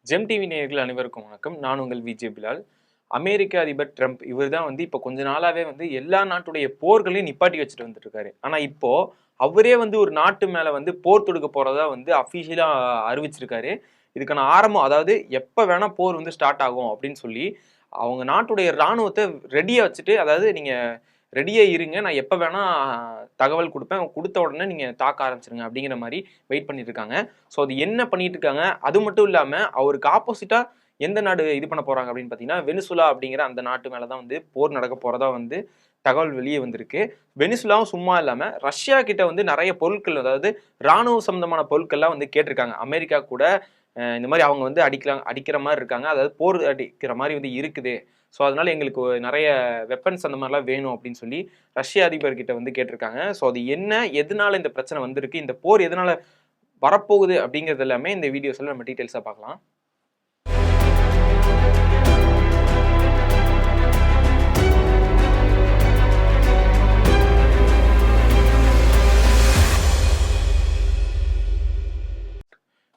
GeM TV நேயர்கள் அனைவருக்கும் வணக்கம். நான் உங்கள் விஜய் பிலால். அமெரிக்க அதிபர் ட்ரம்ப் இவர் தான் இப்போ கொஞ்ச நாளாவே எல்லா நாட்டுடைய போர்களையும் நிப்பாட்டி வச்சுட்டு வந்துட்டு இருக்காரு. ஆனா இப்போ அவரே ஒரு நாட்டு மேல போர் தொடுக்க போறதா அஃபிஷியலா அறிவிச்சிருக்காரு. இதுக்கான ஆரம்பம் அதாவது எப்ப வேணா போர் ஸ்டார்ட் ஆகும் அப்படின்னு சொல்லி அவங்க நாட்டுடைய ராணுவத்தை ரெடியா வச்சுட்டு, அதாவது நீங்க ரெடியா இருங்க, நான் எப்ப வேணா தகவல் கொடுப்பேன், கொடுத்த உடனே நீங்க தாக்க ஆரம்பிச்சிருங்க அப்படிங்கிற மாதிரி வெயிட் பண்ணிட்டு இருக்காங்க. ஸோ அது என்ன பண்ணிட்டு இருக்காங்க, அது மட்டும் இல்லாம அவருக்கு ஆப்போசிட்டா எந்த நாடு இது பண்ண போறாங்க அப்படின்னு பாத்தீங்கன்னா வெனிசுலா அப்படிங்கிற அந்த நாட்டு மேலதான் போர் நடக்க போறதா தகவல் வெளியே வந்திருக்கு. வெனிசுலாவும் சும்மா இல்லாம ரஷ்யா கிட்ட நிறைய பொருட்கள், அதாவது ராணுவ சம்பந்தமான பொருட்கள்லாம் கேட்டிருக்காங்க. அமெரிக்கா கூட இந்த மாதிரி அவங்க அடிக்கிற மாதிரி இருக்காங்க, அதாவது போர் அடிக்கிற மாதிரி இருக்குது. ஸோ அதனால எங்களுக்கு நிறைய வெப்பன்ஸ் அந்த மாதிரிலாம் வேணும் அப்படின்னு சொல்லி ரஷ்ய அதிபர்கிட்ட கேட்டிருக்காங்க. ஸோ அது என்ன, எதனால இந்த பிரச்சனை வந்திருக்கு, இந்த போர் எதனால வரப்போகுது அப்படிங்கிறது எல்லாமே இந்த வீடியோஸ்ல நம்ம டீட்டெயில்ஸாக பார்க்கலாம்.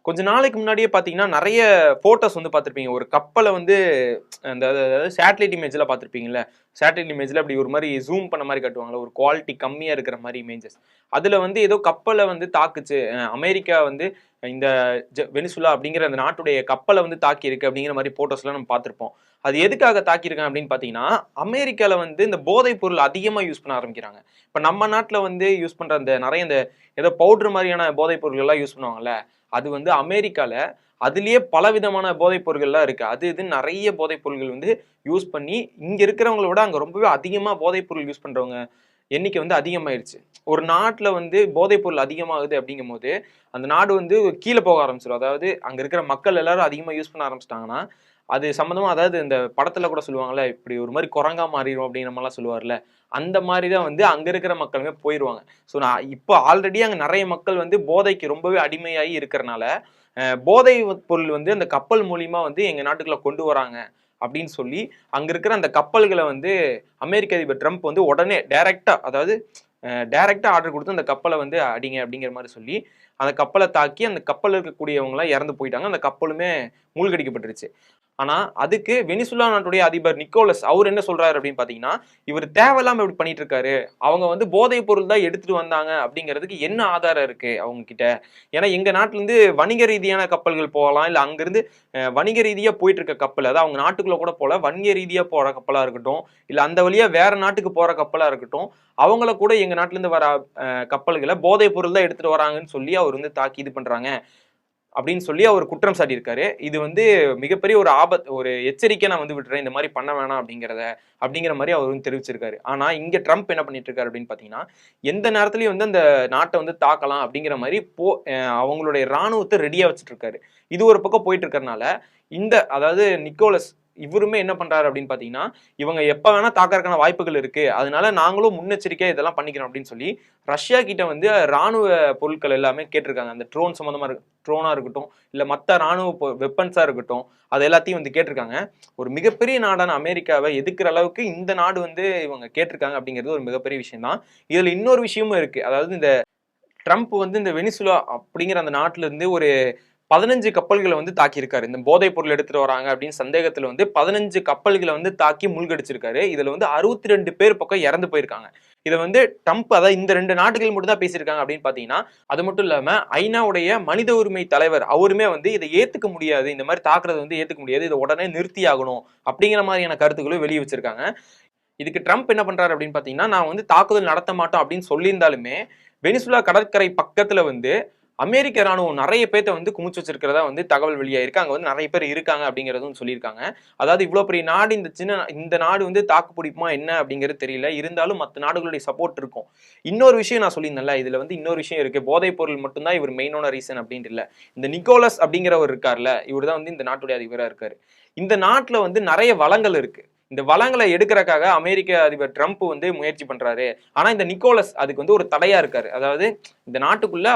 கொஞ்ச நாளைக்கு முன்னாடியே பார்த்தீங்கன்னா நிறைய ஃபோட்டோஸ் பார்த்துருப்பீங்க. ஒரு கப்பலை அந்த அதாவது சேட்டலைட் இமேஜ்லாம் பார்த்துருப்பீங்கல்ல. சேட்டலைட் இமேஜில் அப்படி ஒரு மாதிரி ஜூம் பண்ண மாதிரி காட்டுவாங்களா, ஒரு குவாலிட்டி கம்மியாக இருக்கிற மாதிரி இமேஜஸ். அதில் ஏதோ கப்பலை தாக்குச்சு, அமெரிக்கா இந்த வெனிசுலா அப்படிங்கிற அந்த நாட்டுடைய கப்பலை தாக்கி இருக்கு அப்படிங்கிற மாதிரி ஃபோட்டோஸ்லாம் நம்ம பார்த்துருப்போம். அது எதுக்காக தாக்கியிருக்காங்க அப்படின்னு பார்த்தீங்கன்னா, அமெரிக்காவில் இந்த போதைப் பொருள் அதிகமாக யூஸ் பண்ண ஆரம்பிக்கிறாங்க. இப்போ நம்ம நாட்டில் யூஸ் பண்ணுற அந்த நிறைய இந்த ஏதோ பவுடர் மாதிரியான போதைப் பொருள்கள்லாம் யூஸ் பண்ணுவாங்கல்ல, அது அமெரிக்கால அதுலயே பல விதமான போதைப் பொருள்கள்லாம் இருக்கு. அது இதுன்னு நிறைய போதைப் பொருள்கள் யூஸ் பண்ணி இங்க இருக்கிறவங்கள விட அங்க ரொம்பவே அதிகமா போதைப் பொருள் யூஸ் பண்றவங்க எண்ணிக்கை அதிகமாயிருச்சு. ஒரு நாட்டுல போதைப் பொருள் அதிகமாகுது அப்படிங்கும் போது அந்த நாடு கீழே போக ஆரம்பிச்சிடும். அதாவது அங்க இருக்கிற மக்கள் எல்லாரும் அதிகமா யூஸ் பண்ண ஆரம்பிச்சிட்டாங்கன்னா அது சம்பந்தமா, அதாவது இந்த படத்துல கூட சொல்லுவாங்கல்ல, இப்படி ஒரு மாதிரி குரங்கா மாறிடும் அப்படிங்கிற மாதிரிலாம் சொல்லுவார்ல, அந்த மாதிரி தான் அங்க இருக்கிற மக்களுமே போயிடுவாங்க. ஸோ நான் இப்போ ஆல்ரெடி அங்க நிறைய மக்கள் போதைக்கு ரொம்பவே அடிமையாகி இருக்கிறனால போதை பொருள் அந்த கப்பல் மூலியமா எங்க நாட்டுக்குள்ள கொண்டு வராங்க அப்படின்னு சொல்லி அங்க இருக்கிற அந்த கப்பல்களை அமெரிக்க அதிபர் ட்ரம்ப் உடனே டைரக்டா ஆர்டர் கொடுத்து அந்த கப்பலை அடிங்க அப்படிங்கிற மாதிரி சொல்லி அந்த கப்பலை தாக்கி அந்த கப்பல் இருக்கக்கூடியவங்களாம் இறந்து போயிட்டாங்க. அந்த கப்பலுமே மூழ்கடிக்கப்பட்டுருச்சு. ஆனா அதுக்கு வெனிசுலா நாட்டுடைய அதிபர் நிக்கோலஸ் அவர் என்ன சொல்றாரு அப்படின்னு பாத்தீங்கன்னா, இவர் தேவையில்லாம இப்படி பண்ணிட்டு இருக்காரு, அவங்க போதைப் பொருள் தான் எடுத்துட்டு வந்தாங்க அப்படிங்கிறதுக்கு என்ன ஆதாரம் இருக்கு அவங்க கிட்ட? ஏன்னா எங்க நாட்டுல இருந்து வணிக ரீதியான கப்பல்கள் போகலாம், இல்ல அங்கிருந்து வணிக ரீதியா போயிட்டு இருக்க கப்பல், அதாவது அவங்க நாட்டுக்குள்ள கூட போல வணிக ரீதியா போற கப்பலா இருக்கட்டும், இல்ல அந்த வழியா வேற நாட்டுக்கு போற கப்பலா இருக்கட்டும், அவங்கள கூட எங்க நாட்டுல இருந்து வர கப்பல்களை போதைப் பொருள் தான் எடுத்துட்டு வராங்கன்னு சொல்லி அவர் தாக்கி இது பண்றாங்க அப்படின்னு சொல்லி அவர் குற்றம் சாட்டியிருக்காரு. இது மிகப்பெரிய ஒரு ஆபத்து, ஒரு எச்சரிக்கை நான் விட்டுறேன், இந்த மாதிரி பண்ண வேணாம் அப்படிங்கிற மாதிரி அவர் தெரிவிச்சிருக்காரு. ஆனா இங்க ட்ரம்ப் என்ன பண்ணிட்டு இருக்காரு அப்படின்னு பாத்தீங்கன்னா, எந்த நேரத்திலயும் அந்த நாட்டை தாக்கலாம் அப்படிங்கிற மாதிரி அவங்களுடைய ராணுவத்தை ரெடியா வச்சுட்டு இருக்காரு. இது ஒரு பக்கம் போயிட்டு இருக்கறனால அதாவது நிக்கோலஸ் இவருமே என்ன பண்றாரு அப்படின்னு பாத்தீங்கன்னா, இவங்க எப்ப வேணா தாக்கறதுக்கான வாய்ப்புகள் இருக்கு, அதனால நாங்களும் முன்னெச்சரிக்கையா இதெல்லாம் பண்ணிக்கிறோம் அப்படின்னு சொல்லி ரஷ்யா கிட்ட ராணுவ பொருட்கள் எல்லாமே கேட்டிருக்காங்க. அந்த ட்ரோன் சம்பந்தமா ட்ரோனா இருக்கட்டும், இல்ல மத்த ராணுவ வெப்பன்ஸா இருக்கட்டும், அது எல்லாத்தையும் கேட்டிருக்காங்க. ஒரு மிகப்பெரிய நாடான அமெரிக்காவை எதிர்க்கிற அளவுக்கு இந்த நாடு இவங்க கேட்டிருக்காங்க அப்படிங்கிறது ஒரு மிகப்பெரிய விஷயம் தான். இதுல இன்னொரு விஷயமும் இருக்கு. அதாவது இந்த ட்ரம்ப் இந்த வெனிசுலா அப்படிங்கிற அந்த நாட்டுல இருந்து ஒரு 15 கப்பல்களை தாக்கியிருக்காரு. இந்த போதைப் பொருள் எடுத்துட்டு வராங்க அப்படின்னு சந்தேகத்துல 15 கப்பல்களை தாக்கி மூழ்கடிச்சிருக்காரு. இதுல 62 பேர் பக்கம் இறந்து போயிருக்காங்க. இதை ட்ரம்ப், அதாவது இந்த 2 நாடுகள் மட்டும் தான் பேசியிருக்காங்க அப்படின்னு பாத்தீங்கன்னா, அது மட்டும் இல்லாம ஐநாவுடைய மனித உரிமை தலைவர் அவருமே இதை ஏத்துக்க முடியாது, இந்த மாதிரி தாக்குறது ஏத்துக்க முடியாது, இதை உடனே நிறுத்தி ஆகணும் அப்படிங்கிற மாதிரியான கருத்துக்களும் வெளியே வச்சிருக்காங்க. இதுக்கு ட்ரம்ப் என்ன பண்றாரு அப்படின்னு பாத்தீங்கன்னா, நான் தாக்குதல் நடத்த மாட்டோம் அப்படின்னு சொல்லியிருந்தாலுமே வெனிசுலா கடற்கரை பக்கத்துல அமெரிக்க ராணுவம் நிறைய பேர்த்த குமிச்சு வச்சிருக்கிறதா தகவல் வெளியாயிருக்கு. அங்க நிறைய பேர் இருக்காங்க அப்படிங்கறதும் சொல்லியிருக்காங்க. அதாவது இவ்வளவு பெரிய நாடு, இந்த நாடு தாக்கு பிடிக்குமா என்ன அப்படிங்கிறது தெரியல. இருந்தாலும் மற்ற நாடுகளுடைய சப்போர்ட் இருக்கும். இன்னொரு விஷயம் நான் சொல்லியிருந்தேன்ல, இதுல இன்னொரு விஷயம் இருக்கு. போதைப் பொருள் மட்டும்தான் இவர் மெயினான ரீசன் அப்படின்ட்டு இல்ல. இந்த நிக்கோலஸ் அப்படிங்கிறவர் இருக்கார்ல, இவர் தான் இந்த நாட்டுடைய அதிபரா இருக்காரு. இந்த நாட்டுல நிறைய வளங்கள் இருக்கு. இந்த வளங்களை எடுக்கிறதுக்காக அமெரிக்க அதிபர் ட்ரம்ப் முயற்சி பண்றாரு. ஆனா இந்த நிக்கோலஸ் அதுக்கு ஒரு தடையா இருக்காரு. அதாவது இந்த நாட்டுக்குள்ள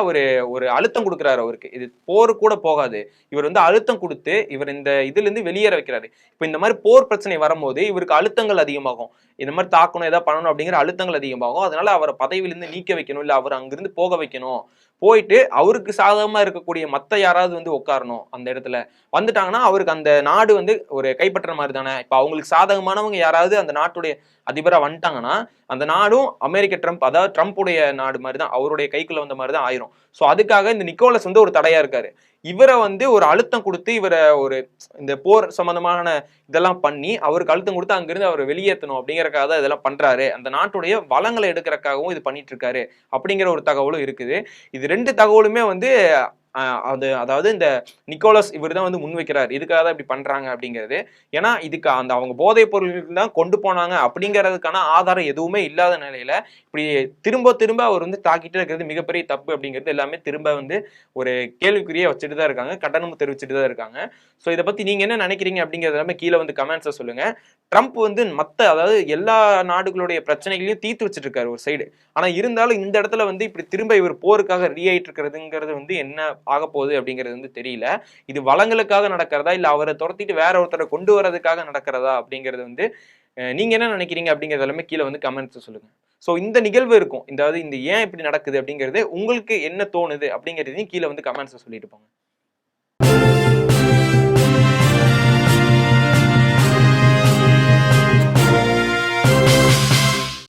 ஒரு அழுத்தம் கொடுக்குறாரு அவருக்கு. இது போர் கூட போகாது, இவர் அழுத்தம் கொடுத்து இவர் இந்த இதுல இருந்து வெளியேற வைக்கிறாரு. இப்ப இந்த மாதிரி போர் பிரச்சனை வரும்போது இவருக்கு அழுத்தங்கள் அதிகமாகும். இந்த மாதிரி தாக்கணும், ஏதாவது பண்ணணும் அப்படிங்கிற அழுத்தங்கள் அதிகமாகும். அதனால அவரை பதவியிலிருந்து நீக்க வைக்கணும், இல்ல அவர் அங்கிருந்து போக வைக்கணும், போயிட்டு அவருக்கு சாதகமா இருக்கக்கூடிய மத்த யாராவது வந்து உட்காரணும் அந்த இடத்துல. வந்துட்டாங்கன்னா அவருக்கு அந்த நாடு வந்து ஒரு கைப்பற்ற மாதிரி தானே. இப்ப அவங்களுக்கு சாதகமானவங்க யாராவது அந்த நாட்டுடைய அதிபரா வந்துட்டாங்கன்னா அந்த நாடும் அமெரிக்க ட்ரம்ப், அதாவது ட்ரம்ப்புடைய நாடு மாதிரி தான், அவருடைய கைக்குள்ள வந்த மாதிரி தான் ஆயிரும். ஸோ அதுக்காக இந்த நிக்கோலஸ் வந்து ஒரு தடையா இருக்காரு. இவரை வந்து ஒரு அழுத்தம் கொடுத்து இவரை ஒரு இந்த போர் சம்பந்தமான இதெல்லாம் பண்ணி அவருக்கு அழுத்தம் கொடுத்து அங்கிருந்து அவரை வெளியேற்றணும் அப்படிங்கறக்காக தான் இதெல்லாம் பண்றாரு. அந்த நாட்டுடைய வளங்களை எடுக்கிறக்காகவும் இது பண்ணிட்டு இருக்காரு அப்படிங்கிற ஒரு தகவலும் இருக்குது. இது 2 தகவலுமே வந்து அதாவது இந்த நிக்கோலஸ் இவர் தான் வந்து முன்வைக்கிறார், இதுக்காக தான் இப்படி பண்றாங்க அப்படிங்கிறது. ஏன்னா இதுக்கு அந்த அவங்க போதைப் பொருட்கள் தான் கொண்டு போனாங்க அப்படிங்கிறதுக்கான ஆதாரம் எதுவுமே இல்லாத நிலையில இப்படி திரும்ப திரும்ப அவர் வந்து தாக்கிட்டு இருக்கிறது மிகப்பெரிய தப்பு அப்படிங்கிறது எல்லாமே திரும்ப வந்து ஒரு கேள்விக்குறியே வச்சுட்டு தான் இருக்காங்க, கட்டணமும் தெரிவிச்சுட்டு தான் இருக்காங்க. ஸோ இதை பத்தி நீங்க என்ன நினைக்கிறீங்க அப்படிங்கிறது எல்லாமே கீழே வந்து கமெண்ட்ஸை சொல்லுங்க. ட்ரம்ப் வந்து அதாவது எல்லா நாடுகளுடைய பிரச்சனைகளையும் தீர்த்து வச்சுட்டு இருக்காரு ஒரு சைடு. ஆனா இருந்தாலும் இந்த இடத்துல வந்து இப்படி திரும்ப இவர் போருக்காக ஆயிட்டு இருக்கிறதுங்கிறது வந்து என்ன ஆக போகுது அப்படிங்கிறது வந்து தெரியல. இது வளங்களுக்காக நடக்கிறதா இல்ல அவரை துரத்திட்டு வேற ஒருத்தரை கொண்டு வர்றதுக்காக நடக்கிறதா அப்படிங்கிறது வந்து நீங்க என்ன நினைக்கிறீங்க அப்படிங்கிறது எல்லாமே கீழே வந்து கமெண்ட்ஸ் சொல்லுங்க. ஸோ இந்த நிகழ்வு இருக்கும், இந்த ஏன் இப்படி நடக்குது அப்படிங்கிறது உங்களுக்கு என்ன தோணுது அப்படிங்கிறதையும் கீழே வந்து கமெண்ட்ஸ் சொல்லிட்டு போங்க.